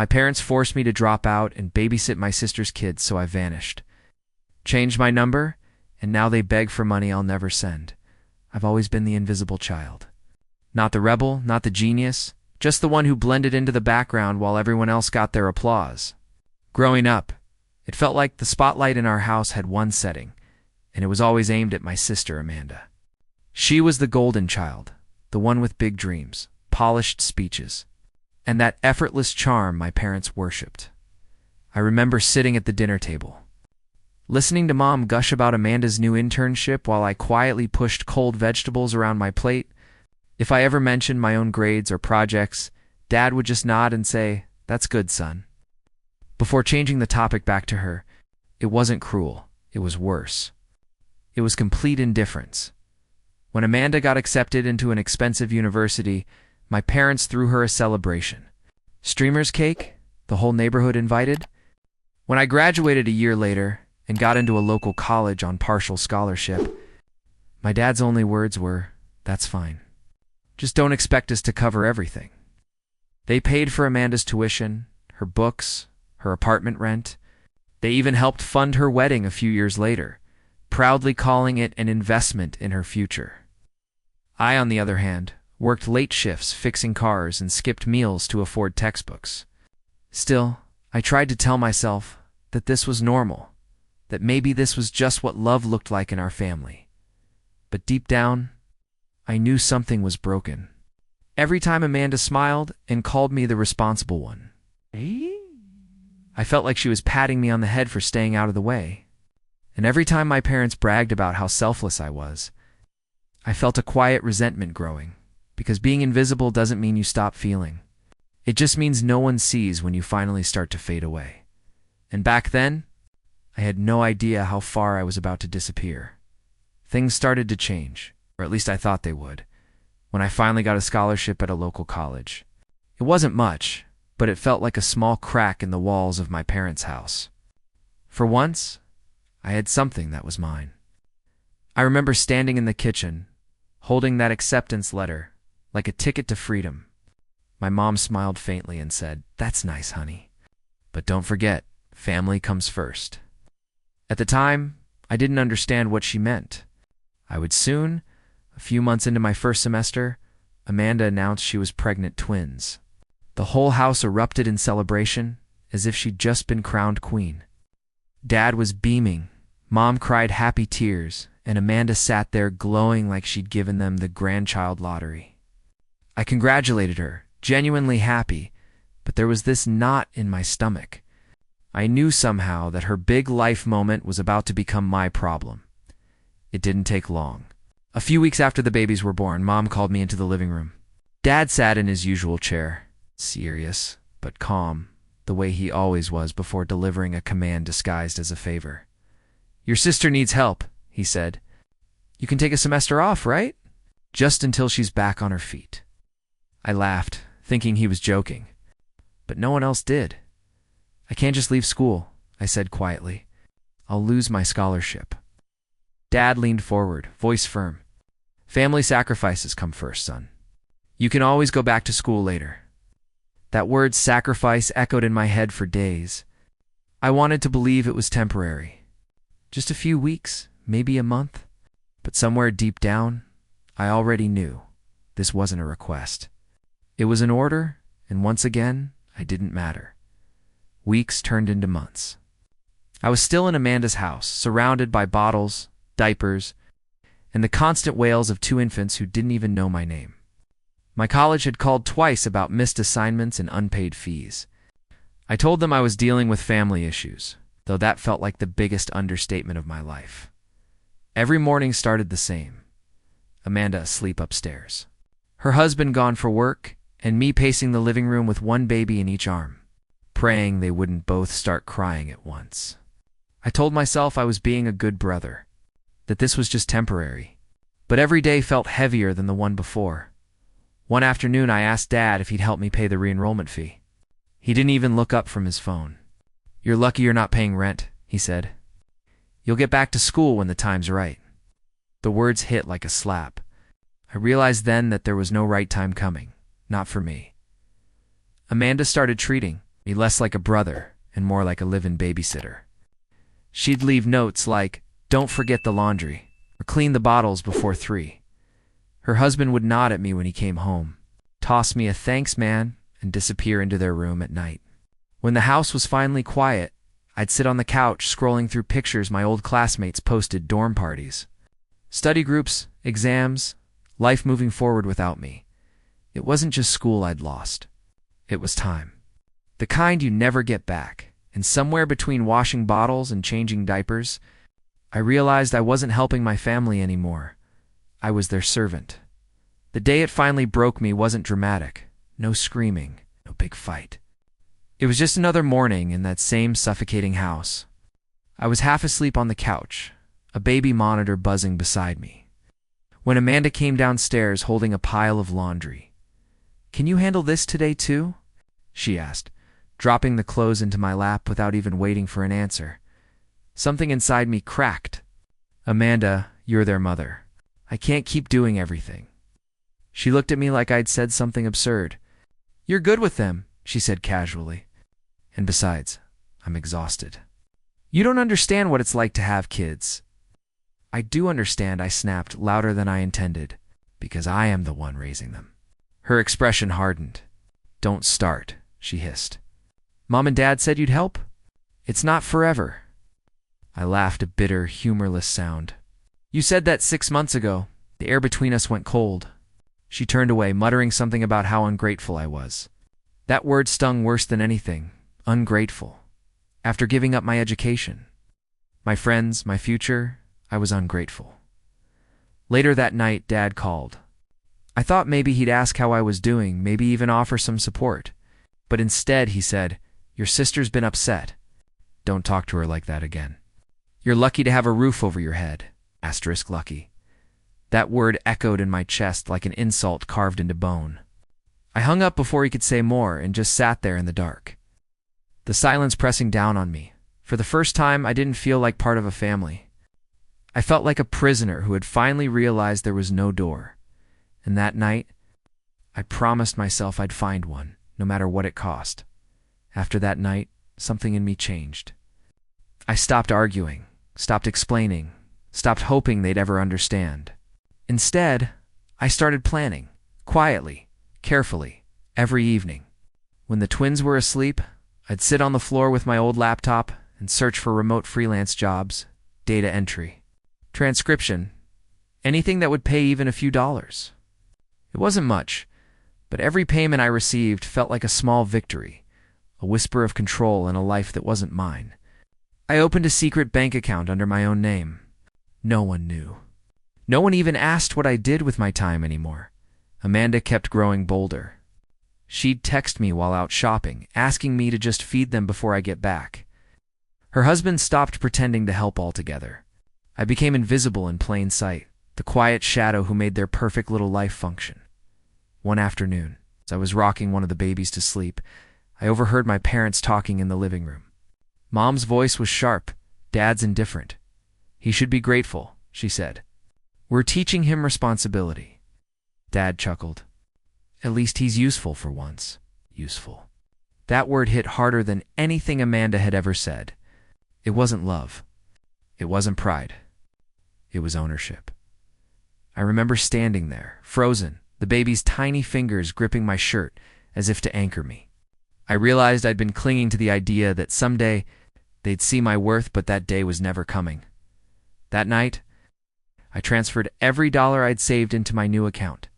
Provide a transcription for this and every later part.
My parents forced me to drop out and babysit my sister's kids, so I vanished. Changed my number, and now they beg for money I'll never send. I've always been the invisible child. Not the rebel, not the genius, just the one who blended into the background while everyone else got their applause. Growing up, it felt like the spotlight in our house had one setting, and it was always aimed at my sister, Amanda. She was the golden child, the one with big dreams, polished speeches, and that effortless charm my parents worshipped. I remember sitting at the dinner table, listening to Mom gush about Amanda's new internship while I quietly pushed cold vegetables around my plate. If I ever mentioned my own grades or projects, Dad would just nod and say, "That's good, son." Before changing the topic back to her, it wasn't cruel, it was worse. It was complete indifference. When Amanda got accepted into an expensive university, my parents threw her a celebration. Streamer's cake, the whole neighborhood invited. When I graduated a year later and got into a local college on partial scholarship, my dad's only words were, "That's fine. Just don't expect us to cover everything." They paid for Amanda's tuition, her books, her apartment rent. They even helped fund her wedding a few years later, proudly calling it an investment in her future. I, on the other hand, worked late shifts fixing cars and skipped meals to afford textbooks. Still, I tried to tell myself that this was normal, that maybe this was just what love looked like in our family. But deep down, I knew something was broken. Every time Amanda smiled and called me the responsible one, I felt like she was patting me on the head for staying out of the way. And every time my parents bragged about how selfless I was, I felt a quiet resentment growing, because being invisible doesn't mean you stop feeling. It just means no one sees when you finally start to fade away. And back then, I had no idea how far I was about to disappear. Things started to change, or at least I thought they would, when I finally got a scholarship at a local college. It wasn't much, but it felt like a small crack in the walls of my parents' house. For once, I had something that was mine. I remember standing in the kitchen, holding that acceptance letter, like a ticket to freedom. My mom smiled faintly and said, "That's nice, honey. But don't forget, family comes first." At the time, I didn't understand what she meant. I would soon, a few months into my first semester, Amanda announced she was pregnant twins. The whole house erupted in celebration, as if she'd just been crowned queen. Dad was beaming, Mom cried happy tears, and Amanda sat there glowing like she'd given them the grandchild lottery. I congratulated her, genuinely happy, but there was this knot in my stomach. I knew somehow that her big life moment was about to become my problem. It didn't take long. A few weeks after the babies were born, Mom called me into the living room. Dad sat in his usual chair, serious but calm, the way he always was before delivering a command disguised as a favor. "Your sister needs help," he said. "You can take a semester off, right? Just until she's back on her feet." I laughed, thinking he was joking. But no one else did. "I can't just leave school," I said quietly. "I'll lose my scholarship." Dad leaned forward, voice firm. "Family sacrifices come first, son. You can always go back to school later." That word sacrifice echoed in my head for days. I wanted to believe it was temporary. Just a few weeks, maybe a month. But somewhere deep down, I already knew this wasn't a request. It was an order, and once again, I didn't matter. Weeks turned into months. I was still in Amanda's house, surrounded by bottles, diapers, and the constant wails of two infants who didn't even know my name. My college had called twice about missed assignments and unpaid fees. I told them I was dealing with family issues, though that felt like the biggest understatement of my life. Every morning started the same. Amanda asleep upstairs, her husband gone for work, and me pacing the living room with one baby in each arm, praying they wouldn't both start crying at once. I told myself I was being a good brother, that this was just temporary, but every day felt heavier than the one before. One afternoon I asked Dad if he'd help me pay the re-enrollment fee. He didn't even look up from his phone. "You're lucky you're not paying rent," he said. "You'll get back to school when the time's right." The words hit like a slap. I realized then that there was no right time coming, not for me. Amanda started treating me less like a brother and more like a live-in babysitter. She'd leave notes like, "Don't forget the laundry," or "Clean the bottles before 3." Her husband would nod at me when he came home, toss me a "thanks, man," and disappear into their room at night. When the house was finally quiet, I'd sit on the couch scrolling through pictures my old classmates posted dorm parties. Study groups, exams, life moving forward without me. It wasn't just school I'd lost. It was time. The kind you never get back. And somewhere between washing bottles and changing diapers, I realized I wasn't helping my family anymore. I was their servant. The day it finally broke me wasn't dramatic. No screaming, no big fight. It was just another morning in that same suffocating house. I was half asleep on the couch, a baby monitor buzzing beside me, when Amanda came downstairs holding a pile of laundry. "Can you handle this today too?" she asked, dropping the clothes into my lap without even waiting for an answer. Something inside me cracked. "Amanda, you're their mother. I can't keep doing everything." She looked at me like I'd said something absurd. "You're good with them," she said casually. "And besides, I'm exhausted." "You don't understand what it's like to have kids." "I do understand," I snapped, louder than I intended, "because I am the one raising them." Her expression hardened. "Don't start," she hissed. "Mom and Dad said you'd help? It's not forever." I laughed, a bitter, humorless sound. "You said that 6 months ago." The air between us went cold. She turned away, muttering something about how ungrateful I was. That word stung worse than anything. Ungrateful. After giving up my education, my friends, my future, I was ungrateful. Later that night, Dad called. I thought maybe he'd ask how I was doing, maybe even offer some support. But instead he said, "Your sister's been upset. Don't talk to her like that again. You're lucky to have a roof over your head. Asterisk lucky." That word echoed in my chest like an insult carved into bone. I hung up before he could say more and just sat there in the dark, the silence pressing down on me. For the first time, I didn't feel like part of a family. I felt like a prisoner who had finally realized there was no door. And that night, I promised myself I'd find one, no matter what it cost. After that night, something in me changed. I stopped arguing, stopped explaining, stopped hoping they'd ever understand. Instead, I started planning, quietly, carefully, every evening. When the twins were asleep, I'd sit on the floor with my old laptop and search for remote freelance jobs, data entry, transcription, anything that would pay even a few dollars. It wasn't much, but every payment I received felt like a small victory, a whisper of control in a life that wasn't mine. I opened a secret bank account under my own name. No one knew. No one even asked what I did with my time anymore. Amanda kept growing bolder. She'd text me while out shopping, asking me to just feed them before I get back. Her husband stopped pretending to help altogether. I became invisible in plain sight, the quiet shadow who made their perfect little life function. One afternoon, as I was rocking one of the babies to sleep, I overheard my parents talking in the living room. Mom's voice was sharp, Dad's indifferent. "He should be grateful," she said. "We're teaching him responsibility." Dad chuckled. "At least he's useful for once." Useful. That word hit harder than anything Amanda had ever said. It wasn't love. It wasn't pride. It was ownership. I remember standing there, frozen, the baby's tiny fingers gripping my shirt as if to anchor me. I realized I'd been clinging to the idea that someday they'd see my worth, but that day was never coming. That night, I transferred every dollar I'd saved into my new account.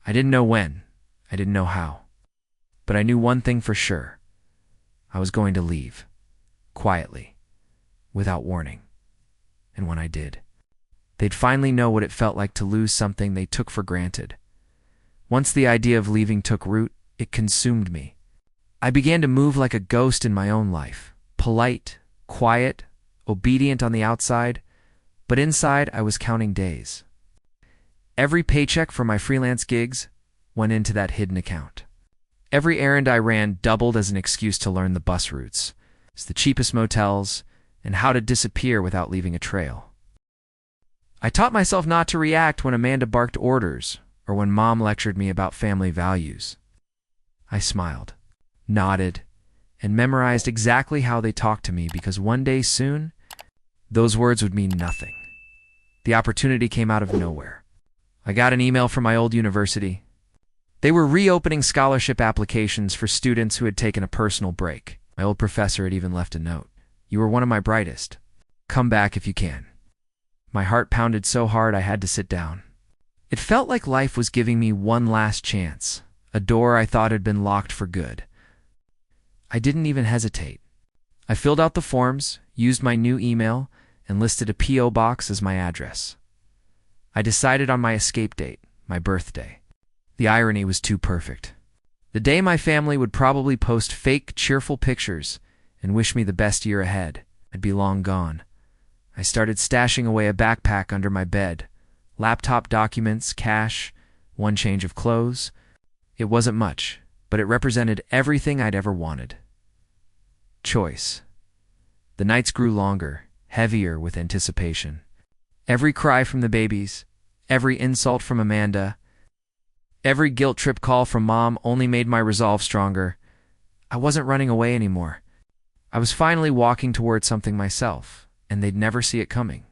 I didn't know when. I didn't know how. But I knew one thing for sure. I was going to leave. Quietly. Without warning. And when I did, they'd finally know what it felt like to lose something they took for granted. Once the idea of leaving took root, it consumed me. I began to move like a ghost in my own life. Polite, quiet, obedient on the outside, but inside I was counting days. Every paycheck for my freelance gigs went into that hidden account. Every errand I ran doubled as an excuse to learn the bus routes, the cheapest motels, and how to disappear without leaving a trail. I taught myself not to react when Amanda barked orders or when Mom lectured me about family values. I smiled, nodded, and memorized exactly how they talked to me because one day soon, those words would mean nothing. The opportunity came out of nowhere. I got an email from my old university. They were reopening scholarship applications for students who had taken a personal break. My old professor had even left a note. "You were one of my brightest. Come back if you can." My heart pounded so hard I had to sit down. It felt like life was giving me one last chance, a door I thought had been locked for good. I didn't even hesitate. I filled out the forms, used my new email, and listed a P.O. box as my address. I decided on my escape date, my birthday. The irony was too perfect. The day my family would probably post fake, cheerful pictures and wish me the best year ahead. I'd be long gone. I started stashing away a backpack under my bed, laptop documents, cash, one change of clothes. It wasn't much, but it represented everything I'd ever wanted. Choice. The nights grew longer, heavier with anticipation. Every cry from the babies, every insult from Amanda, every guilt trip call from Mom only made my resolve stronger. I wasn't running away anymore. I was finally walking toward something myself, and they'd never see it coming.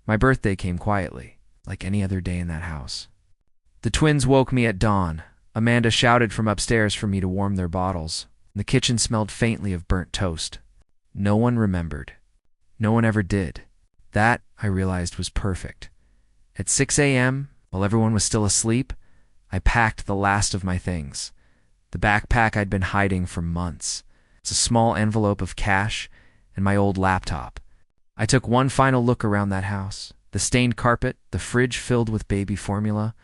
My birthday came quietly, like any other day in that house. The twins woke me at dawn. Amanda shouted from upstairs for me to warm their bottles. The kitchen smelled faintly of burnt toast. No one remembered. No one ever did. That, I realized, was perfect. At 6 a.m., while everyone was still asleep, I packed the last of my things. The backpack I'd been hiding for months. It's a small envelope of cash and my old laptop. I took one final look around that house. The stained carpet, the fridge filled with baby formula,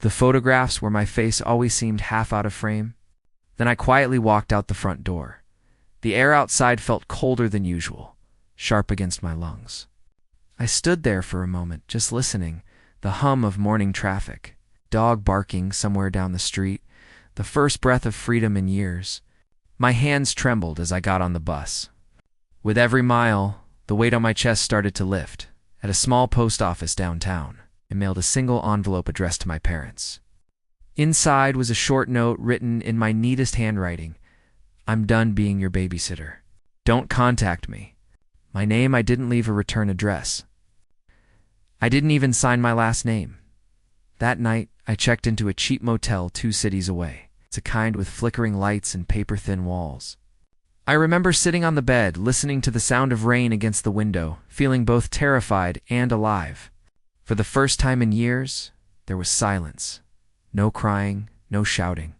the photographs where my face always seemed half out of frame. Then I quietly walked out the front door. The air outside felt colder than usual, sharp against my lungs. I stood there for a moment, just listening, the hum of morning traffic, dog barking somewhere down the street, the first breath of freedom in years. My hands trembled as I got on the bus. With every mile, the weight on my chest started to lift. At a small post office downtown, I mailed a single envelope addressed to my parents. Inside was a short note written in my neatest handwriting. "I'm done being your babysitter. Don't contact me." My name, I didn't leave a return address. I didn't even sign my last name. That night, I checked into a cheap motel 2 cities away. It's a kind with flickering lights and paper-thin walls. I remember sitting on the bed, listening to the sound of rain against the window, feeling both terrified and alive. For the first time in years, there was silence. No crying, no shouting.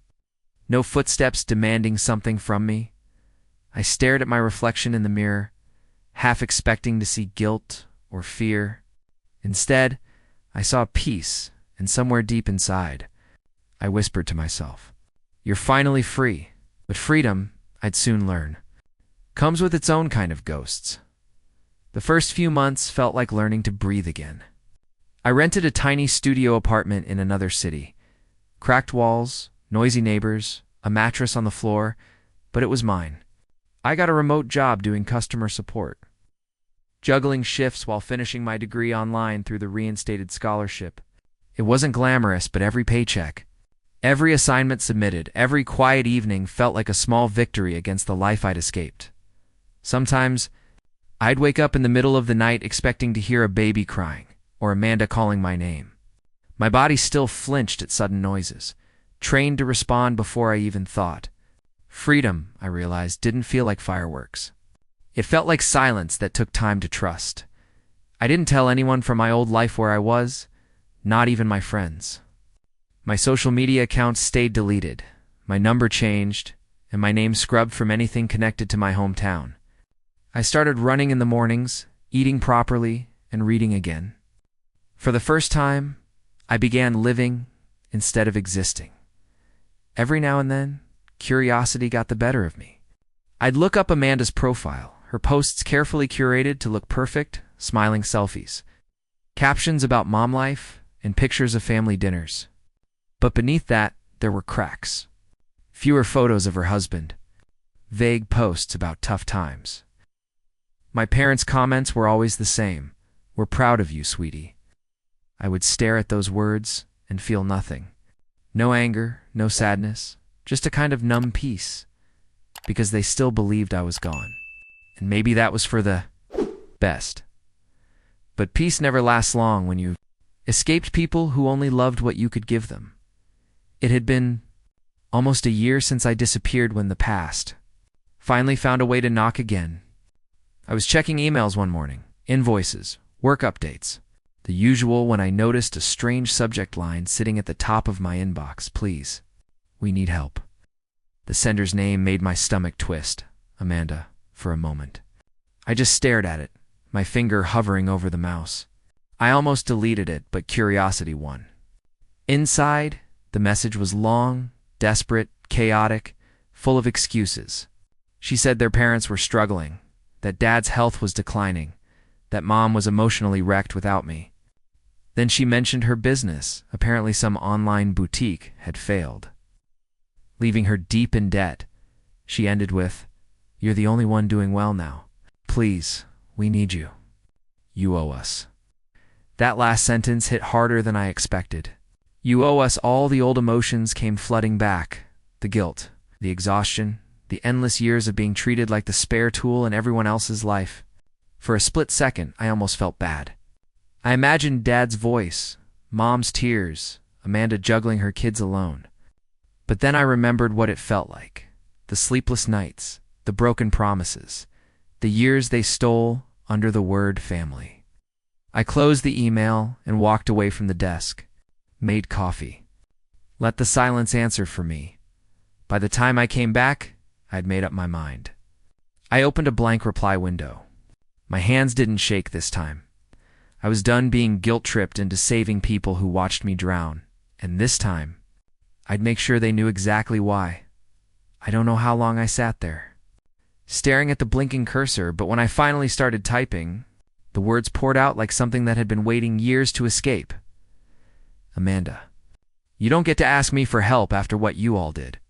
No footsteps demanding something from me. I stared at my reflection in the mirror, half expecting to see guilt or fear. Instead, I saw peace, and somewhere deep inside, I whispered to myself, "You're finally free." But freedom, I'd soon learn, comes with its own kind of ghosts. The first few months felt like learning to breathe again. I rented a tiny studio apartment in another city. Cracked walls, noisy neighbors, a mattress on the floor, but it was mine. I got a remote job doing customer support, juggling shifts while finishing my degree online through the reinstated scholarship. It wasn't glamorous, but every paycheck, every assignment submitted, every quiet evening felt like a small victory against the life I'd escaped. Sometimes, I'd wake up in the middle of the night expecting to hear a baby crying or Amanda calling my name. My body still flinched at sudden noises, trained to respond before I even thought. Freedom, I realized, didn't feel like fireworks. It felt like silence that took time to trust. I didn't tell anyone from my old life where I was, not even my friends. My social media accounts stayed deleted, my number changed, and my name scrubbed from anything connected to my hometown. I started running in the mornings, eating properly, and reading again. For the first time, I began living instead of existing. Every now and then, curiosity got the better of me. I'd look up Amanda's profile, her posts carefully curated to look perfect, smiling selfies, captions about mom life, and pictures of family dinners. But beneath that, there were cracks. Fewer photos of her husband, vague posts about tough times. My parents' comments were always the same. "We're proud of you, sweetie." I would stare at those words and feel nothing. No anger, no sadness, just a kind of numb peace. because they still believed I was gone. And maybe that was for the best. But peace never lasts long when you've escaped people who only loved what you could give them. It had been almost a year since I disappeared when the past finally found a way to knock again. I was checking emails one morning, invoices, work updates, the usual, when I noticed a strange subject line sitting at the top of my inbox. Please, we need help. The sender's name made my stomach twist. Amanda, for a moment. I just stared at it, my finger hovering over the mouse. I almost deleted it, but curiosity won. Inside, the message was long, desperate, chaotic, full of excuses. She said their parents were struggling, that Dad's health was declining, that Mom was emotionally wrecked without me. Then she mentioned her business, apparently some online boutique, had failed, leaving her deep in debt. She ended with, "You're the only one doing well now. Please, we need you. You owe us." That last sentence hit harder than I expected. You owe us. All the old emotions came flooding back. The guilt, the exhaustion, the endless years of being treated like the spare tool in everyone else's life. For a split second, I almost felt bad. I imagined Dad's voice, Mom's tears, Amanda juggling her kids alone. But then I remembered what it felt like. The sleepless nights, the broken promises, the years they stole under the word family. I closed the email and walked away from the desk, made coffee. Let the silence answer for me. By the time I came back, I'd made up my mind. I opened a blank reply window. My hands didn't shake this time. I was done being guilt-tripped into saving people who watched me drown, and this time, I'd make sure they knew exactly why. I don't know how long I sat there, staring at the blinking cursor, but when I finally started typing, the words poured out like something that had been waiting years to escape. Amanda, you don't get to ask me for help after what you all did.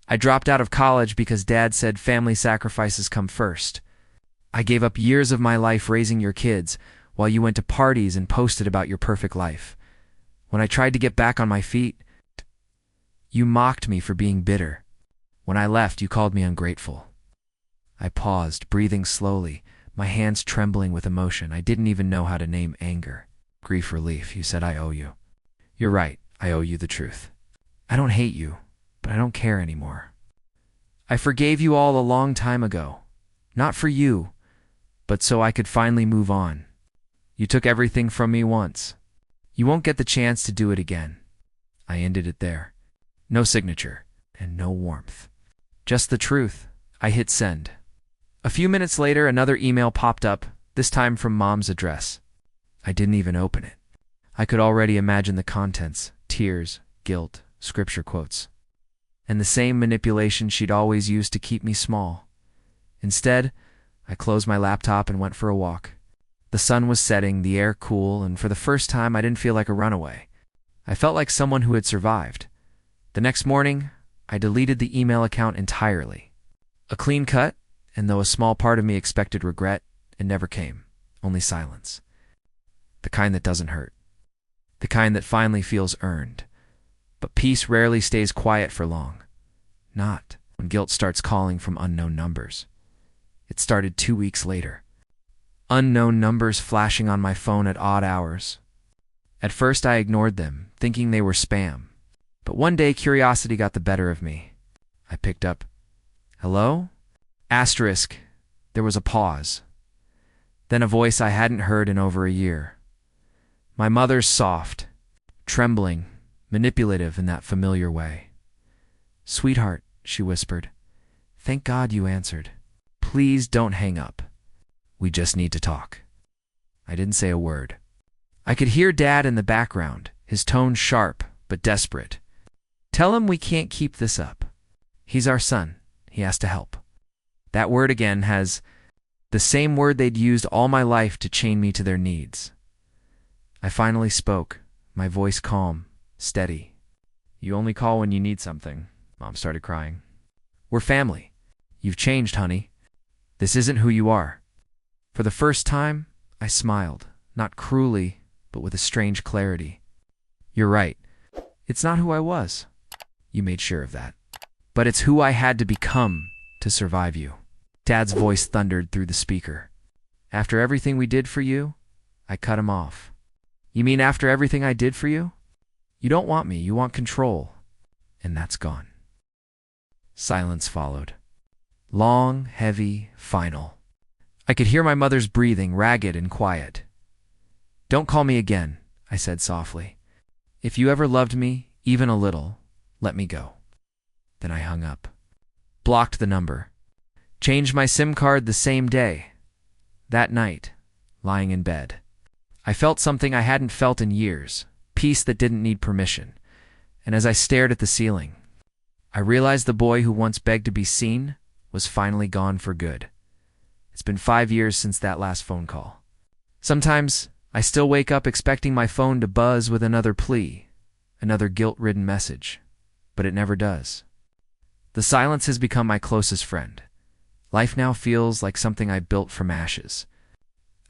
I dropped out of college because Dad said family sacrifices come first. I gave up years of my life raising your kids while you went to parties and posted about your perfect life. When I tried to get back on my feet, you mocked me for being bitter. When I left, you called me ungrateful. I paused, breathing slowly, my hands trembling with emotion. I didn't even know how to name anger. Grief, relief. You said I owe you. You're right, I owe you the truth. I don't hate you, but I don't care anymore. I forgave you all a long time ago. Not for you, but so I could finally move on. You took everything from me once. You won't get the chance to do it again. I ended it there. No signature, and no warmth. Just the truth. I hit send. A few minutes later, another email popped up, this time from Mom's address. I didn't even open it. I could already imagine the contents: tears, guilt, scripture quotes, and the same manipulation she'd always used to keep me small. Instead, I closed my laptop and went for a walk. The sun was setting, the air cool, and for the first time I didn't feel like a runaway. I felt like someone who had survived. The next morning, I deleted the email account entirely. A clean cut, and though a small part of me expected regret, it never came. Only silence. The kind that doesn't hurt. The kind that finally feels earned. But peace rarely stays quiet for long. Not when guilt starts calling from unknown numbers. It started 2 weeks later. Unknown numbers flashing on my phone at odd hours. At first I ignored them, thinking they were spam. But one day curiosity got the better of me. I picked up. Hello? Asterisk. There was a pause. Then a voice I hadn't heard in over a year. My mother's soft, trembling, manipulative in that familiar way. "Sweetheart," she whispered. "Thank God you answered. Please don't hang up. We just need to talk." I didn't say a word. I could hear Dad in the background, his tone sharp but desperate. "Tell him we can't keep this up. He's our son. He has to help." That word again has the same word they'd used all my life to chain me to their needs. I finally spoke, my voice calm, steady. "You only call when you need something." Mom started crying. "We're family. You've changed, honey. This isn't who you are." For the first time, I smiled, not cruelly, but with a strange clarity. "You're right. It's not who I was. You made sure of that. But it's who I had to become to survive you. Dad's voice thundered through the speaker. After everything we did for you, I cut him off. You mean after everything I did for you? You don't want me, you want control. And that's gone. Silence followed. Long, heavy, final. I could hear my mother's breathing, ragged and quiet. Don't call me again, I said softly. If you ever loved me, even a little, let me go. Then I hung up. Blocked the number. Changed my SIM card the same day. That night, lying in bed, I felt something I hadn't felt in years, peace that didn't need permission. And as I stared at the ceiling, I realized the boy who once begged to be seen was finally gone for good. It's been 5 years since that last phone call. Sometimes I still wake up expecting my phone to buzz with another plea, another guilt-ridden message, but it never does. The silence has become my closest friend. Life now feels like something I built from ashes.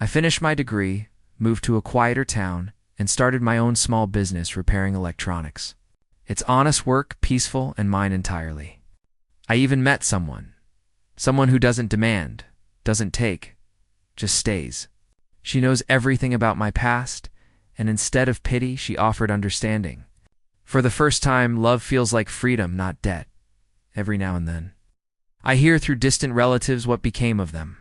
I finished my degree, moved to a quieter town, and started my own small business repairing electronics. It's honest work, peaceful, and mine entirely. I even met someone who doesn't demand, doesn't take, just stays. She knows everything about my past, and instead of pity, she offered understanding. For the first time, love feels like freedom, not debt. Every now and then, I hear through distant relatives what became of them.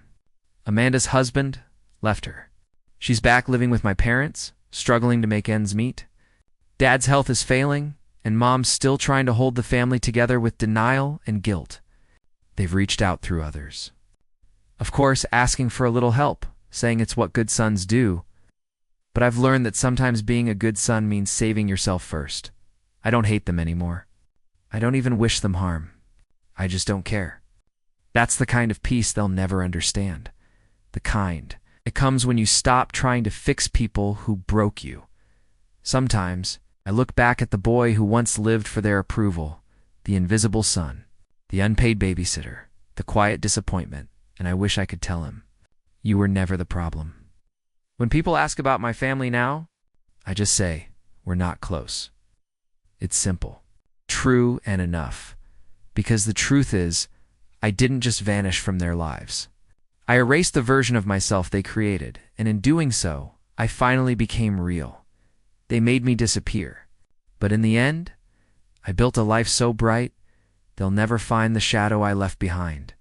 Amanda's husband left her. She's back living with my parents, struggling to make ends meet. Dad's health is failing, and Mom's still trying to hold the family together with denial and guilt. They've reached out through others. Of course, asking for a little help, saying it's what good sons do. But I've learned that sometimes being a good son means saving yourself first. I don't hate them anymore. I don't even wish them harm. I just don't care. That's the kind of peace they'll never understand. The kind. It comes when you stop trying to fix people who broke you. Sometimes, I look back at the boy who once lived for their approval, the invisible son, the unpaid babysitter, the quiet disappointment, and I wish I could tell him, you were never the problem. When people ask about my family now, I just say, we're not close. It's simple, true, and enough. Because the truth is, I didn't just vanish from their lives. I erased the version of myself they created, and in doing so, I finally became real. They made me disappear. But in the end, I built a life so bright, they'll never find the shadow I left behind.